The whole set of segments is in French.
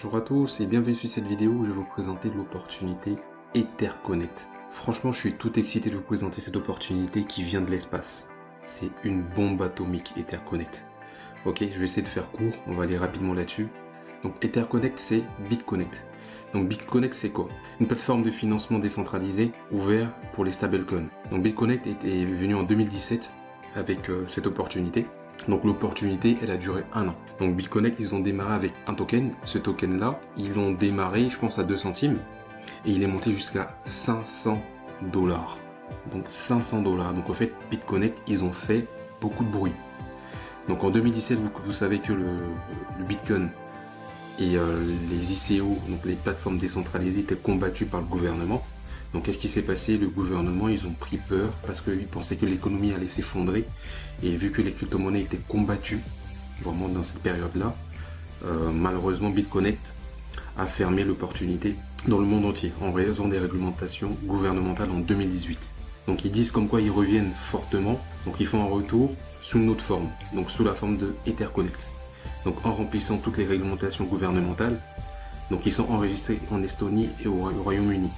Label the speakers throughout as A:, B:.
A: Bonjour à tous et bienvenue sur cette vidéo où je vais vous présenter l'opportunité EtherConnect. Franchement, je suis tout excité de vous présenter cette opportunité qui vient de l'espace. C'est une bombe atomique EtherConnect. Ok, je vais essayer de faire court, on va aller rapidement là-dessus. Donc EtherConnect, c'est BitConnect. Donc BitConnect, c'est quoi? Une plateforme de financement décentralisée ouverte pour les stablecoins. Donc BitConnect est venu en 2017 avec cette opportunité. Donc l'opportunité, elle a duré un an. Donc BitConnect, ils ont démarré avec un token. Ce token-là, ils l'ont démarré, je pense, à 2 centimes. Et il est monté jusqu'à 500 $. Donc 500 $. Donc en fait, BitConnect, ils ont fait beaucoup de bruit. Donc en 2017, vous savez que le Bitcoin et les ICO, donc les plateformes décentralisées, étaient combattues par le gouvernement. Donc qu'est-ce qui s'est passé? Le gouvernement, ils ont pris peur parce qu'ils pensaient que l'économie allait s'effondrer. Et vu que les crypto-monnaies étaient combattues, vraiment dans cette période-là, malheureusement BitConnect a fermé l'opportunité dans le monde entier en raison des réglementations gouvernementales en 2018. Donc ils disent comme quoi ils reviennent fortement, donc ils font un retour sous une autre forme, donc sous la forme de EtherConnect. Donc en remplissant toutes les réglementations gouvernementales, donc ils sont enregistrés en Estonie et au Royaume-Uni.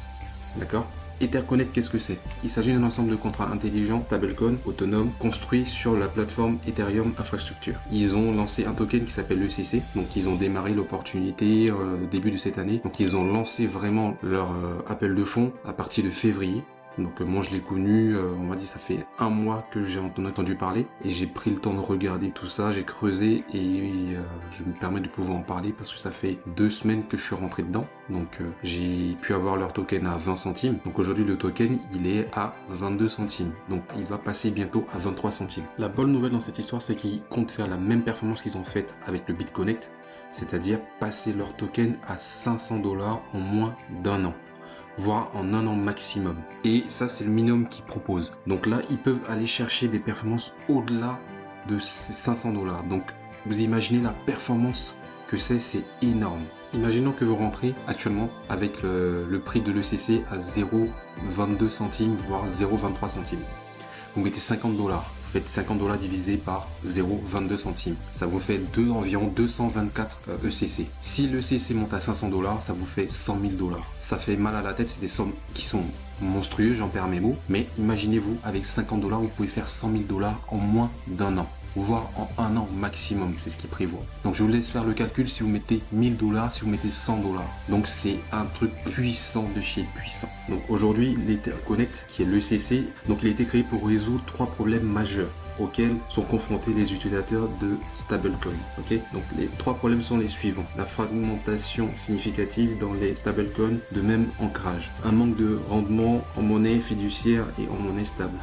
A: D'accord? EtherConnect, qu'est-ce que c'est? Il s'agit d'un ensemble de contrats intelligents, stablecoins, autonomes, construits sur la plateforme Ethereum Infrastructure. Ils ont lancé un token qui s'appelle l'ECC, donc ils ont démarré l'opportunité au début de cette année. Donc ils ont lancé vraiment leur appel de fonds à partir de février. Donc moi je l'ai connu, on va dire ça fait un mois que j'ai entendu parler et j'ai pris le temps de regarder tout ça, j'ai creusé et je me permets de pouvoir en parler parce que ça fait 2 semaines que je suis rentré dedans. Donc j'ai pu avoir leur token à 20 centimes. Donc aujourd'hui le token il est à 22 centimes. Donc il va passer bientôt à 23 centimes. La bonne nouvelle dans cette histoire c'est qu'ils comptent faire la même performance qu'ils ont faite avec le BitConnect, c'est-à-dire passer leur token à 500 $ en moins d'un an, voire en un an maximum. Et ça c'est le minimum qu'ils proposent. Donc là ils peuvent aller chercher des performances au-delà de ces 500 $. Donc vous imaginez la performance que c'est énorme. Imaginons que vous rentrez actuellement avec le prix de l'ECC à 0,22 centimes voire 0,23 centimes. Vous mettez 50 $. Vous faites 50 $ divisé par 0,22 centimes. Ça vous fait environ 224 ECC. Si l'ECC monte à 500 $, ça vous fait 100 000 $. Ça fait mal à la tête, c'est des sommes qui sont monstrueuses, j'en perds mes mots. Mais imaginez-vous, avec 50 $, vous pouvez faire 100 000 $ en moins d'un an, voire en un an maximum, c'est ce qu'ils prévoient. Donc je vous laisse faire le calcul si vous mettez 1000 $, si vous mettez 100 $. Donc c'est un truc puissant de chez puissant. Donc aujourd'hui, l'EtherConnect, qui est l'ECC, donc il a été créé pour résoudre 3 problèmes majeurs auxquels sont confrontés les utilisateurs de stablecoin. Ok, donc les 3 problèmes sont les suivants: la fragmentation significative dans les stablecoins de même ancrage, un manque de rendement en monnaie fiduciaire et en monnaie stable,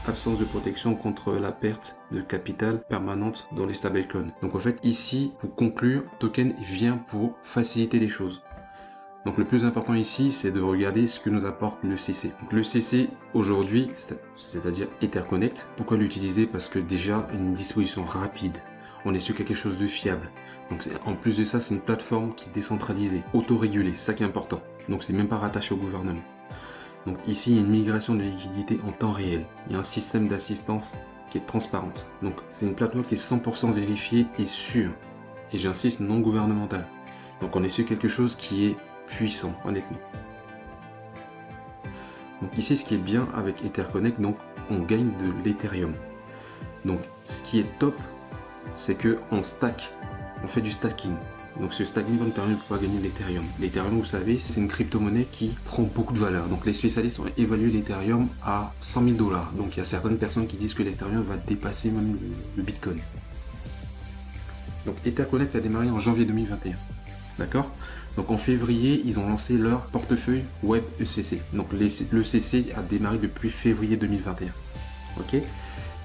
A: absence de protection contre la perte de capital permanente dans les stablecoins. Donc en fait ici, pour conclure, token vient pour faciliter les choses. Donc le plus important ici, c'est de regarder ce que nous apporte le CC. Donc le CC aujourd'hui, c'est-à-dire EtherConnect, pourquoi l'utiliser? Parce que déjà une disposition rapide, on est sur quelque chose de fiable. Donc en plus de ça, c'est une plateforme qui est décentralisée, autorégulée, c'est ça qui est important. Donc c'est même pas rattaché au gouvernement. Donc ici, il y a une migration de liquidité en temps réel. Il y a un système d'assistance qui est transparente. Donc c'est une plateforme qui est 100% vérifiée et sûre. Et j'insiste, non gouvernementale. Donc on est sur quelque chose qui est puissant, honnêtement. Donc ici, ce qui est bien avec EtherConnect, donc on gagne de l'Ethereum. Donc ce qui est top, c'est que on stack, on fait du stacking. Donc ce stacking va nous permettre de pouvoir gagner l'Ethereum. L'Ethereum, vous savez, c'est une crypto-monnaie qui prend beaucoup de valeur. Donc les spécialistes ont évalué l'Ethereum à 100 000 $. Donc il y a certaines personnes qui disent que l'Ethereum va dépasser même le Bitcoin. Donc EtherConnect a démarré en janvier 2021. D'accord? Donc en février, ils ont lancé leur portefeuille web ECC. Donc l'ECC a démarré depuis février 2021. Ok?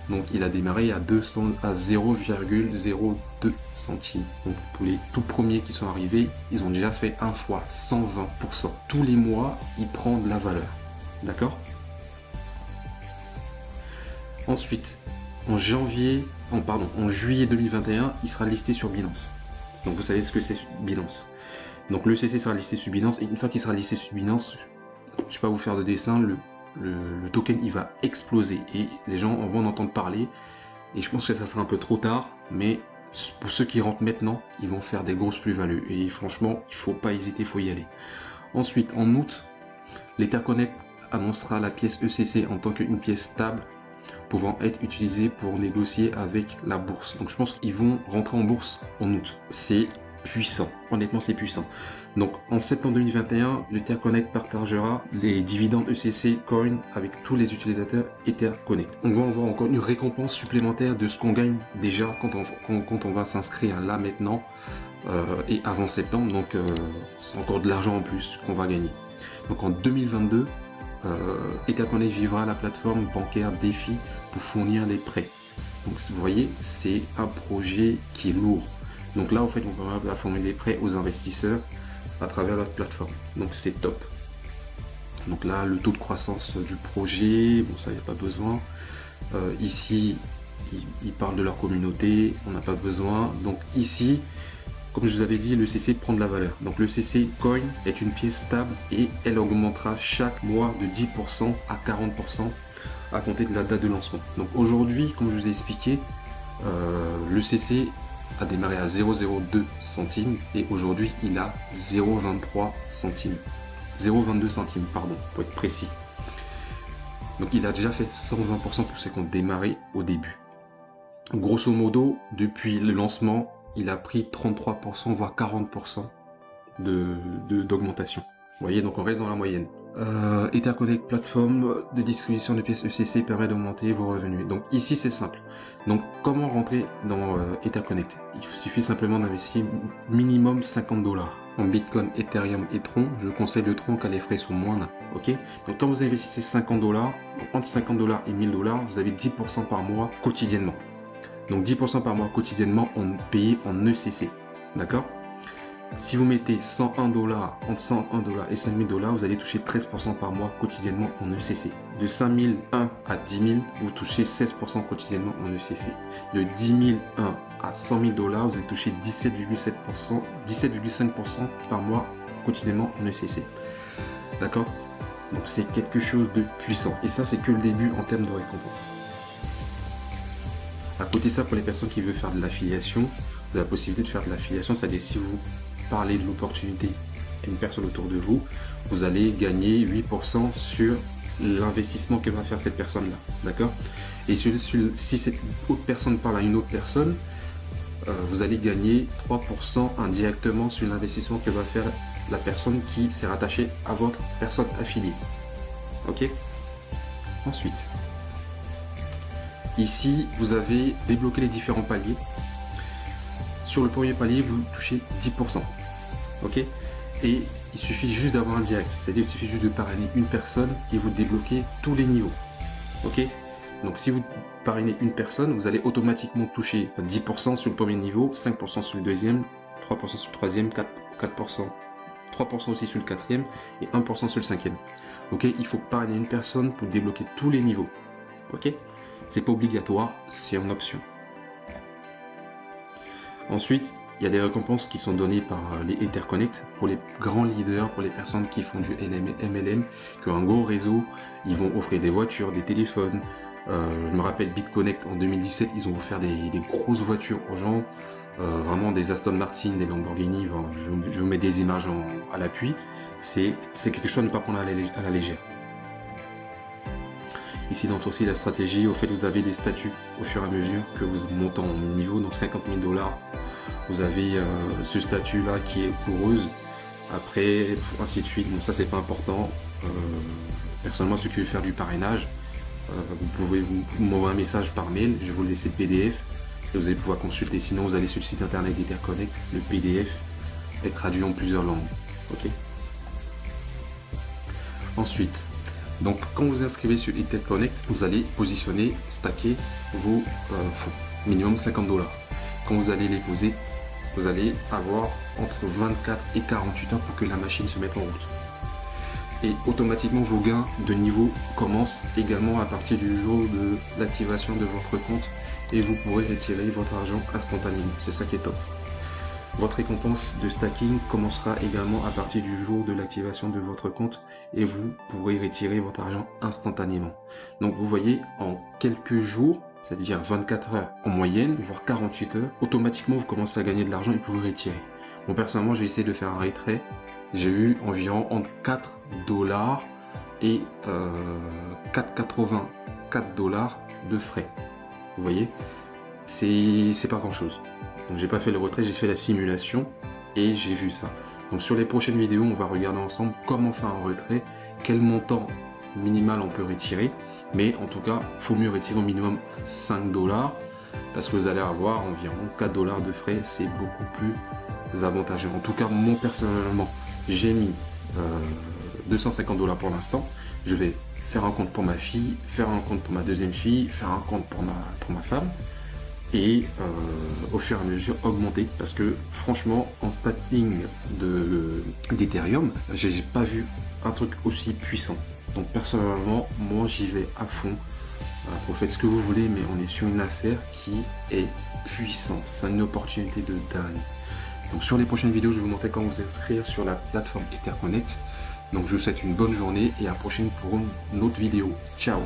A: Donc il a démarré à 0,02 centimes. Donc pour les tout premiers qui sont arrivés, ils ont déjà fait 1 fois 120%. Tous les mois, il prend de la valeur. D'accord? Ensuite, en juillet 2021, il sera listé sur Binance. Donc vous savez ce que c'est Binance. Donc le CC sera listé sur Binance et une fois qu'il sera listé sur Binance, je ne vais pas vous faire de dessin, le token il va exploser et les gens vont en entendre parler et je pense que ça sera un peu trop tard, mais pour ceux qui rentrent maintenant, ils vont faire des grosses plus-values. Et franchement, il faut pas hésiter, il faut y aller. Ensuite, en août, l'Etherconnect annoncera la pièce ECC en tant qu'une pièce stable pouvant être utilisée pour négocier avec la bourse. Donc je pense qu'ils vont rentrer en bourse en août. C'est puissant, honnêtement c'est puissant. Donc en septembre 2021, l'Etherconnect partagera les dividendes ECC Coin avec tous les utilisateurs Etherconnect. On va avoir encore une récompense supplémentaire de ce qu'on gagne déjà quand on va s'inscrire là maintenant et avant septembre. Donc c'est encore de l'argent en plus qu'on va gagner. Donc en 2022, Etherconnect vivra la plateforme bancaire Défi pour fournir les prêts. Donc vous voyez, c'est un projet qui est lourd. Donc là, en fait, on va fournir des prêts aux investisseurs à travers leur plateforme. Donc c'est top. Donc là, le taux de croissance du projet, bon ça, il n'y a pas besoin. Ici, ils parlent de leur communauté, on n'a pas besoin. Donc ici, comme je vous avais dit, le CC prend de la valeur. Donc le CC Coin est une pièce stable et elle augmentera chaque mois de 10% à 40% à compter de la date de lancement. Donc aujourd'hui, comme je vous ai expliqué, le CC a démarré à 0,02 centimes et aujourd'hui il a 0,23 centimes. 0,22 centimes, pardon, pour être précis. Donc il a déjà fait 120% pour ceux qui ont démarré au début. Grosso modo, depuis le lancement, il a pris 33%, voire 40% d'augmentation. Vous voyez, donc on reste dans la moyenne. Etherconnect plateforme de distribution de pièces ECC permet d'augmenter vos revenus. Donc ici c'est simple. Donc comment rentrer dans Etherconnect? Il suffit simplement d'investir minimum 50 $ en Bitcoin, Ethereum et Tron. Je conseille le Tron car les frais sont moindres. Ok. Donc quand vous investissez 50 $, entre 50 $ et 1000 $, vous avez 10% par mois quotidiennement. Donc 10% par mois quotidiennement payé en ECC. D'accord? Si vous mettez 101 $, entre 101 $ et 5000 $, vous allez toucher 13% par mois quotidiennement en ECC. De 5001 à 10 000, vous touchez 16% quotidiennement en ECC. De 10 001 à 100 000 $, vous allez toucher 17,5% par mois quotidiennement en ECC. D'accord? Donc c'est quelque chose de puissant. Et ça, c'est que le début en termes de récompense. À côté de ça, pour les personnes qui veulent faire de l'affiliation, vous avez la possibilité de faire de l'affiliation, c'est-à-dire si vous parlez de l'opportunité à une personne autour de vous, vous allez gagner 8% sur l'investissement que va faire cette personne-là. D'accord? Et si cette autre personne parle à une autre personne, vous allez gagner 3% indirectement sur l'investissement que va faire la personne qui s'est rattachée à votre personne affiliée. Ok? Ensuite, ici, vous avez débloqué les différents paliers. Sur le premier palier, vous touchez 10%. Ok? Et il suffit juste d'avoir un direct. C'est-à-dire qu'il suffit juste de parrainer une personne et vous débloquez tous les niveaux. Ok? Donc si vous parrainez une personne, vous allez automatiquement toucher 10% sur le premier niveau, 5% sur le deuxième, 3% sur le troisième, 4%, 3% aussi sur le quatrième et 1% sur le cinquième. Ok? Il faut parrainer une personne pour débloquer tous les niveaux. Ok? C'est pas obligatoire, c'est en option. Ensuite, il y a des récompenses qui sont données par les Etherconnect pour les grands leaders, pour les personnes qui font du MLM, qui ont un gros réseau. Ils vont offrir des voitures, des téléphones. Je me rappelle BitConnect en 2017, ils ont offert des grosses voitures aux gens. Vraiment des Aston Martin, des Lamborghini. Je vous mets des images à l'appui. C'est quelque chose à ne pas prendre à la légère. Ici, dans aussi la stratégie, au fait, vous avez des statuts au fur et à mesure que vous montez en niveau. Donc 50 000 $, vous avez ce statut là qui est heureuse. Après, ainsi de suite. Bon, ça c'est pas important. Personnellement, ceux qui veulent faire du parrainage, vous pouvez m'envoyer un message par mail. Je vais vous laisser le PDF et vous allez pouvoir consulter. Sinon, vous allez sur le site internet d'Etherconnect. Le PDF est traduit en plusieurs langues. Ok. Ensuite. Donc quand vous inscrivez sur Etherconnect, vous allez positionner, stacker vos fonds, minimum 50 $. Quand vous allez les poser, vous allez avoir entre 24 et 48 heures pour que la machine se mette en route. Et automatiquement vos gains de niveau commencent également à partir du jour de l'activation de votre compte et vous pourrez retirer votre argent instantanément. C'est ça qui est top. Votre récompense de stacking commencera également à partir du jour de l'activation de votre compte et vous pourrez retirer votre argent instantanément. Donc vous voyez, en quelques jours, c'est-à-dire 24 heures en moyenne, voire 48 heures, automatiquement vous commencez à gagner de l'argent et vous retirer. Bon, personnellement, j'ai essayé de faire un retrait. J'ai eu environ entre 4 dollars et 4,84 dollars de frais. Vous voyez, c'est pas grand chose. Donc j'ai pas fait le retrait, j'ai fait la simulation et j'ai vu ça. Donc sur les prochaines vidéos, on va regarder ensemble comment faire un retrait, quel montant minimal on peut retirer. Mais en tout cas, il faut mieux retirer au minimum 5 dollars parce que vous allez avoir environ 4 dollars de frais. C'est beaucoup plus avantageux. En tout cas, moi personnellement, j'ai mis 250 dollars pour l'instant. Je vais faire un compte pour ma fille, faire un compte pour ma deuxième fille, faire un compte pour ma femme. Et au fur et à mesure augmenter, parce que franchement en stacking d'Ethereum, j'ai pas vu un truc aussi puissant. Donc personnellement, moi j'y vais à fond. Vous faites ce que vous voulez, mais on est sur une affaire qui est puissante. C'est une opportunité de dingue. Donc sur les prochaines vidéos, je vais vous montrer comment vous inscrire sur la plateforme EtherConnect. Donc je vous souhaite une bonne journée et à la prochaine pour une autre vidéo. Ciao!